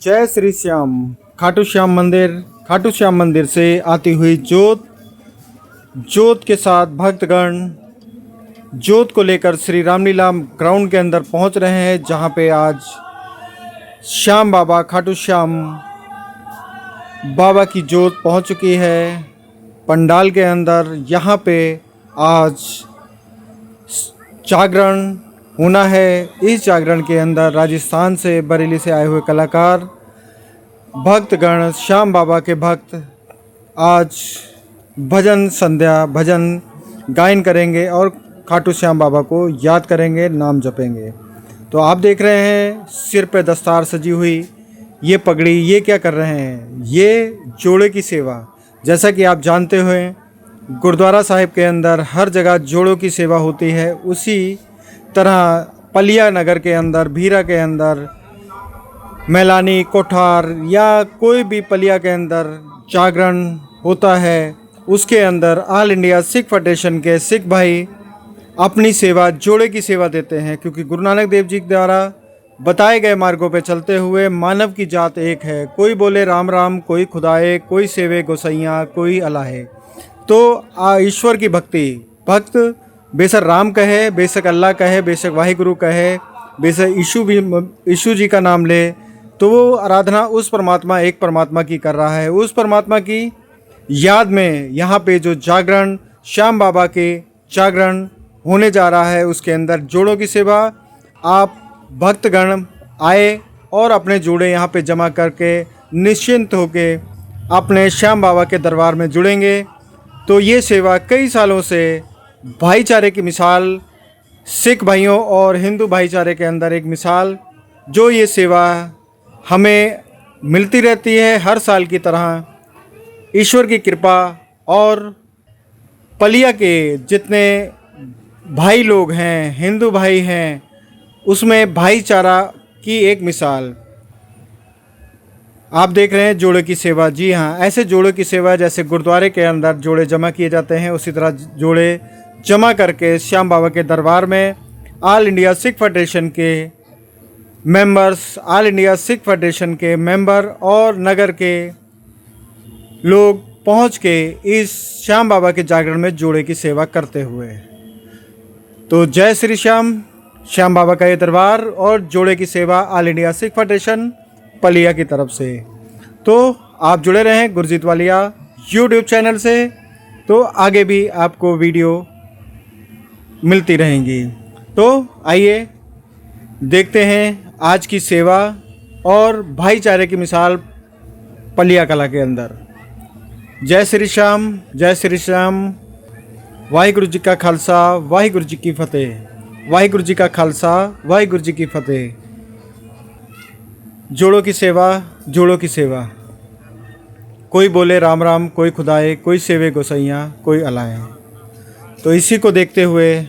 जय श्री श्याम। खाटू श्याम मंदिर से आती हुई जोत के साथ भक्तगण जोत को लेकर श्री रामलीला ग्राउंड के अंदर पहुंच रहे हैं, जहां पे आज श्याम बाबा खाटू श्याम बाबा की जोत पहुंच चुकी है पंडाल के अंदर। यहां पे आज जागरण होना है। इस जागरण के अंदर राजस्थान से, बरेली से आए हुए कलाकार भक्तगण, श्याम बाबा के भक्त आज भजन संध्या भजन गायन करेंगे और खाटू श्याम बाबा को याद करेंगे, नाम जपेंगे। तो आप देख रहे हैं सिर पे दस्तार सजी हुई ये पगड़ी, ये क्या कर रहे हैं? ये जोड़े की सेवा। जैसा कि आप जानते हुए गुरुद्वारा साहिब के अंदर हर जगह जोड़ों की सेवा होती है, उसी तरह पलिया नगर के अंदर, भीरा के अंदर, मैलानी, कोठार या कोई भी पलिया के अंदर जागरण होता है, उसके अंदर ऑल इंडिया सिख फेडरेशन के सिख भाई अपनी सेवा, जोड़े की सेवा देते हैं। क्योंकि गुरु नानक देव जी द्वारा बताए गए मार्गों पर चलते हुए मानव की जात एक है। कोई बोले राम राम, कोई खुदाए, कोई सेवे गोसैया, कोई अलाहे। तो ईश्वर की भक्त बेशक राम कहे, बेशक अल्लाह कहे, बेशक वाहिगुरु कहे, बेशक यीशु जी का नाम ले, तो वो आराधना उस परमात्मा, एक परमात्मा की कर रहा है। उस परमात्मा की याद में यहाँ पे जो जागरण, श्याम बाबा के जागरण होने जा रहा है, उसके अंदर जोड़ों की सेवा। आप भक्तगण आए और अपने जोड़े यहाँ पे जमा करके निश्चिंत होके अपने श्याम बाबा के दरबार में जुड़ेंगे। तो ये सेवा कई सालों से भाईचारे की मिसाल, सिख भाइयों और हिंदू भाईचारे के अंदर एक मिसाल, जो ये सेवा हमें मिलती रहती है हर साल की तरह। ईश्वर की कृपा और पलिया के जितने भाई लोग हैं, हिंदू भाई हैं, उसमें भाईचारा की एक मिसाल आप देख रहे हैं। जोड़े की सेवा, जी हाँ, ऐसे जोड़े की सेवा जैसे गुरुद्वारे के अंदर जोड़े जमा किए जाते हैं, उसी तरह जोड़े जमा करके श्याम बाबा के दरबार में ऑल इंडिया सिख फेडरेशन के members, all India Sikh federation के मेंबर और नगर के लोग पहुंच के इस श्याम बाबा के जागरण में जोड़े की सेवा करते हुए। तो जय श्री श्याम बाबा का ये दरबार और जोड़े की सेवा all India Sikh federation Palia की तरफ से। तो आप जुड़े रहें गुरजीत वालिया यूट्यूब चैनल से, तो आगे भी आपको वीडियो मिलती रहेंगी। तो आइए देखते हैं आज की सेवा और भाईचारे की मिसाल पलिया कला के अंदर। जय श्री श्याम, जय श्री श्याम। वाहिगुरु जी का खालसा, वाहिगुरु जी की फतेह। वाहिगुरु जी का खालसा, वाहिगुरु जी की फतेह। जोड़ों की सेवा, जोड़ों की सेवा। कोई बोले राम राम, कोई खुदाए, कोई सेवे गोसैया, कोई अलाए। तो इसी को देखते हुए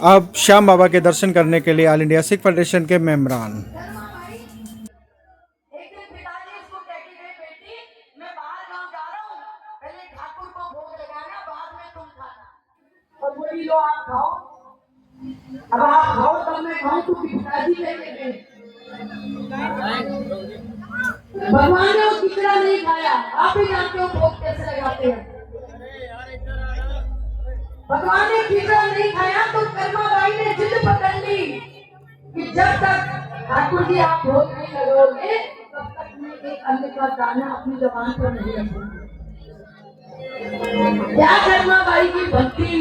अब श्याम बाबा के दर्शन करने के लिए ऑल इंडिया सिख फेडरेशन के मेंबरान। अब आप खाओ तब मैं खाऊं, तो पिताजी लेके गए। भगवान ने वो खिचड़ा नहीं खाया, आप ही जानते हो भोग कैसे लगाते हैं। भगवान ने खिचड़ा नहीं खाया तो कर्मा बाई ने जिद पकड़ ली कि जब तक ठाकुर जी आप भोग नहीं लगाओगे तब तक मैं एक अन्न का दाना अपनी जबान पर नहीं रखूंगी। क्या कर्मा बाई की भक्ति,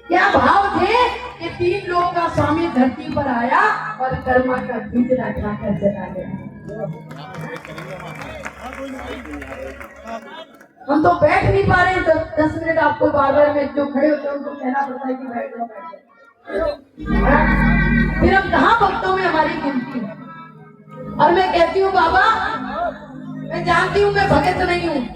क्या भाव थे कि 3 लोग का स्वामी धरती पर आया और कर्मा का खिचड़ा खाकर चला गया। हम तो बैठ नहीं पा रहे हैं, 10 मिनट आपको बार में जो खड़े होते हैं उनको कहना पड़ता है कि बैठ जाओ, बैठ जाओ। फिर हम कहाँ भक्तों में हमारी गिनती है। और मैं कहती हूँ बाबा, मैं जानती हूँ मैं भगत नहीं हूँ,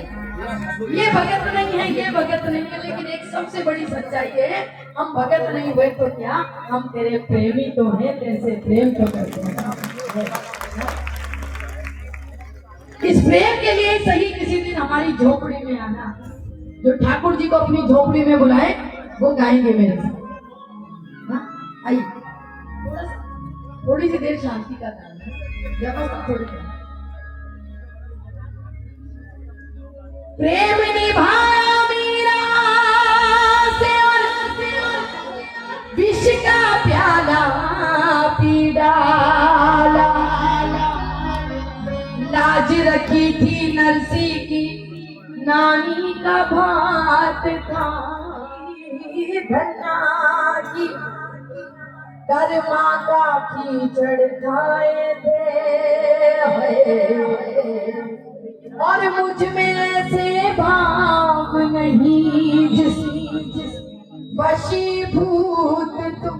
ये भगत नहीं है, ये भगत नहीं है, लेकिन एक सबसे बड़ी सच्चाई है, हम भगत नहीं हुए तो क्या, हम तेरे प्रेमी तो हैं, तेरे प्रेम तो करते हैं। इस प्रेम के लिए सही किसी दिन हमारी झोपड़ी में आना, जो ठाकुर जी को अपनी झोपड़ी में बुलाए वो गाएंगे मेरे साथ। आइए, थोड़ी सी देर शांति का काम है। व्यवस्था थोड़ी प्रेम निभाया मीरा से और विष का प्याला पी डाला लाज रखी थी नरसी की नानी का भात खाई धन्ना की कर्मा का कीचड़ खाए थे और मुझ में ऐसे भाव नहीं जिस वशीभूत तुम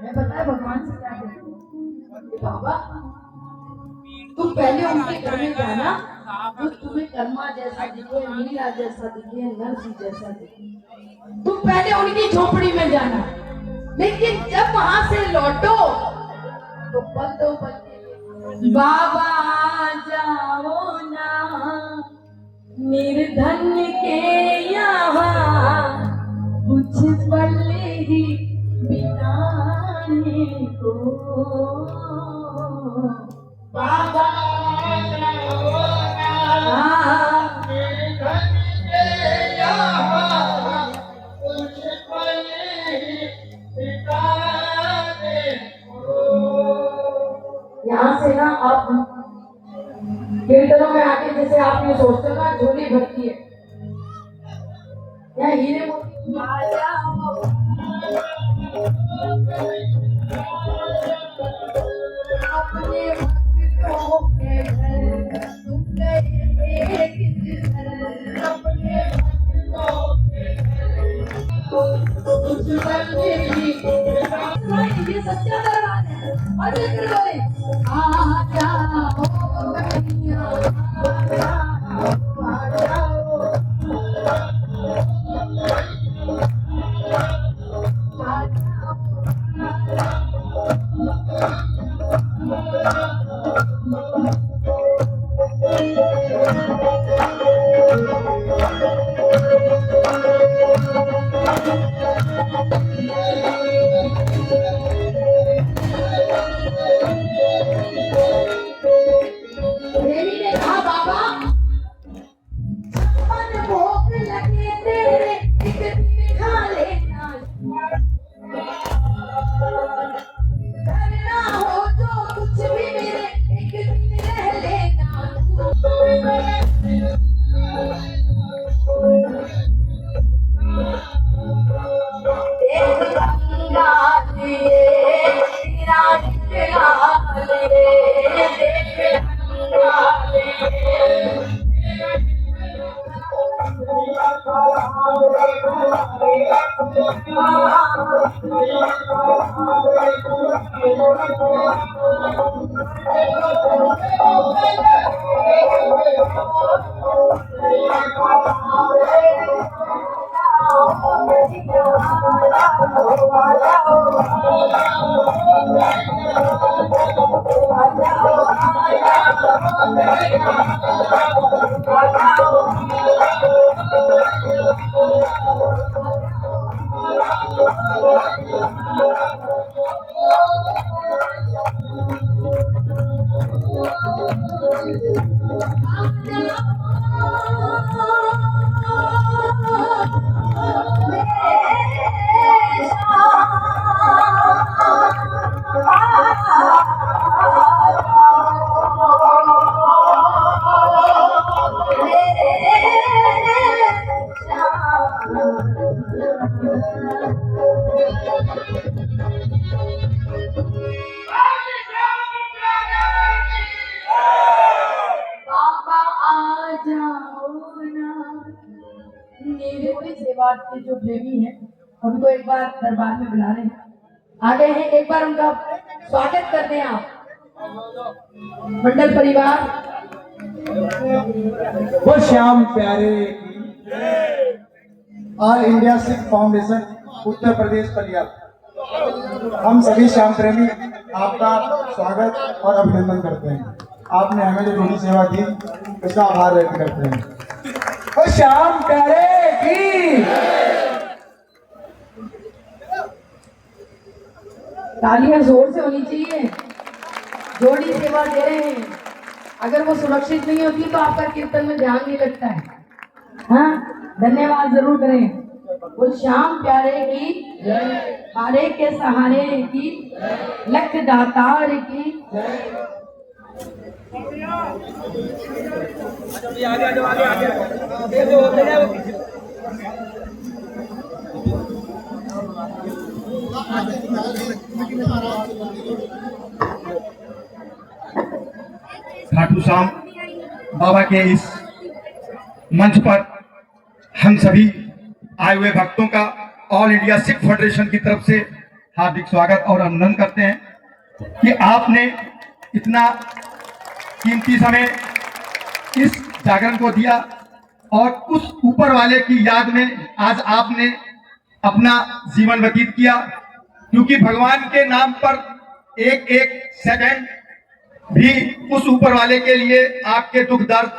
मैं बताया भगवान से क्या कहती बाबा तुम पहले उनके घर में जाना वो तुम्हें कर्मा जैसा दिखे मीरा जैसा दिखे नरसी जैसा दिखे तुम पहले उनकी झोपड़ी में जाना लेकिन जब वहां से लौटो तो पल दो पल बाबा जाओ ना निर्धन के यहाँ कुछ पल ही बिताने को बाबा यहाँ से ना आप कीर्तनों में आके जैसे आप ये सोचते हो ना झोली भरती है यहाँ हीरे मोती अपने भक्तों के घर तुम गए अपने भक्तों के घर ये सच्चा दरबार है और लेकर बोले आ जाओ कन्हैया आ जाओ देवी ने कहा बाबा मन भूख लगे तेरे एक दिन खा लेना करना हो जो कुछ भी मेरे एक दिन रह लेना देख गंगा लिए तेरा निकला ले देख गंगा ले के जो प्रेमी हैं उनको एक बार दरबार में बुला रहे हैं आ गए हैं एक बार उनका स्वागत करते हैं आप मंडल परिवार वो श्याम प्यारे all India Sikh foundation Uttar Pradesh Punjab हम सभी श्याम प्रेमी आपका स्वागत और अभिनंदन करते हैं। आपने हमें जो थोड़ी सेवा दी उसका आभार व्यक्त करते हैं। वो श्याम प्यारे की तालियां जोर से होनी चाहिए। जोड़ी सेवा दे रहे हैं, अगर वो सुरक्षित नहीं होती तो आपका कीर्तन में ध्यान नहीं लगता है। हाँ, धन्यवाद जरूर करें। वो श्याम प्यारे की, हारे के सहारे की, लख दातार की। खाटू श्याम बाबा के इस मंच पर हम सभी आए हुए भक्तों का ऑल इंडिया सिख फेडरेशन की तरफ से हार्दिक स्वागत और अभिनंदन करते हैं कि आपने इतना कीमती समय इस जागरण को दिया और उस ऊपर वाले की याद में आज आपने अपना जीवन व्यतीत किया, क्योंकि भगवान के नाम पर एक एक सेकंड भी उस ऊपर वाले के लिए आपके दुख दर्द,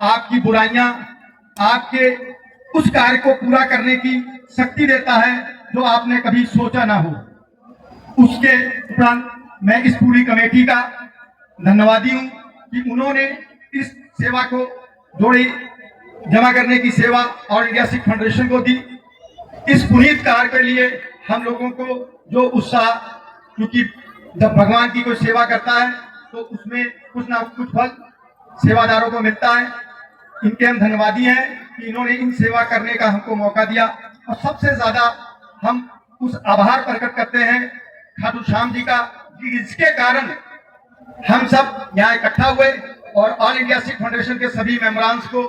आपकी बुराइयां, आपके उस कार्य को पूरा करने की शक्ति देता है जो आपने कभी सोचा ना हो। उसके उपरांत मैं इस पूरी कमेटी का धन्यवादी हूं कि उन्होंने इस सेवा को जोड़ी जमा करने की सेवा ऑल इंडिया सिख फेडरेशन को दी। इस पुनीत कार्य के लिए हम लोगों को जो उत्साह, क्योंकि जब भगवान की कोई सेवा करता है तो उसमें कुछ ना कुछ फल सेवादारों को मिलता है। इनके हम धन्यवादी हैं कि इन्होंने इन सेवा करने का हमको मौका दिया। और सबसे ज्यादा हम उस आभार प्रकट करते हैं खाटू श्याम जी का, जिसके कारण हम सब यहाँ इकट्ठा हुए और ऑल इंडिया सिख फाउंडेशन के सभी मेंबरान्स को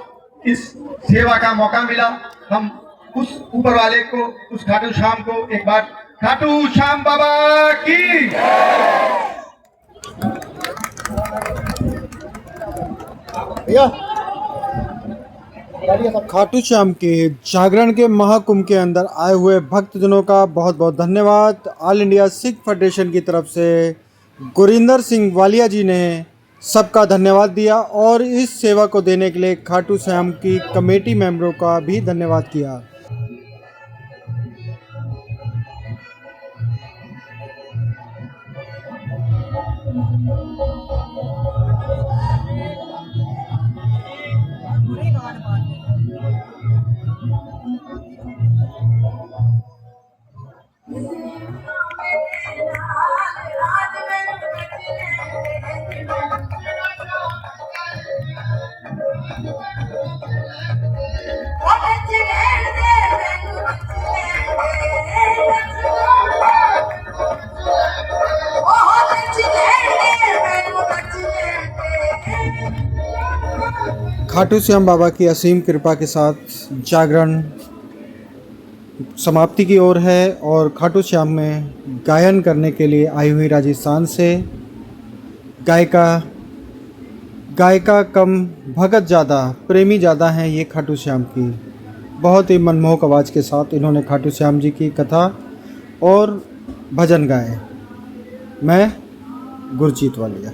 इस सेवा का मौका मिला। हम उस ऊपर वाले को, उस खाटू श्याम को एक बार खाटू श्याम बाबा की। खाटू श्याम के जागरण के महाकुंभ के अंदर आए हुए भक्तजनों का बहुत बहुत धन्यवाद। ऑल इंडिया सिख फेडरेशन की तरफ से गुरिंदर सिंह वालिया जी ने सबका धन्यवाद दिया और इस सेवा को देने के लिए खाटू श्याम की कमेटी मेंबरों का भी धन्यवाद किया। खाटू श्याम बाबा की असीम कृपा के साथ जागरण समाप्ति की ओर है और खाटू श्याम में गायन करने के लिए आई हुई राजस्थान से गायिका कम भगत ज़्यादा, प्रेमी ज़्यादा हैं ये खाटू श्याम की। बहुत ही मनमोहक आवाज़ के साथ इन्होंने खाटू श्याम जी की कथा और भजन गाए। मैं गुरजीत वालिया।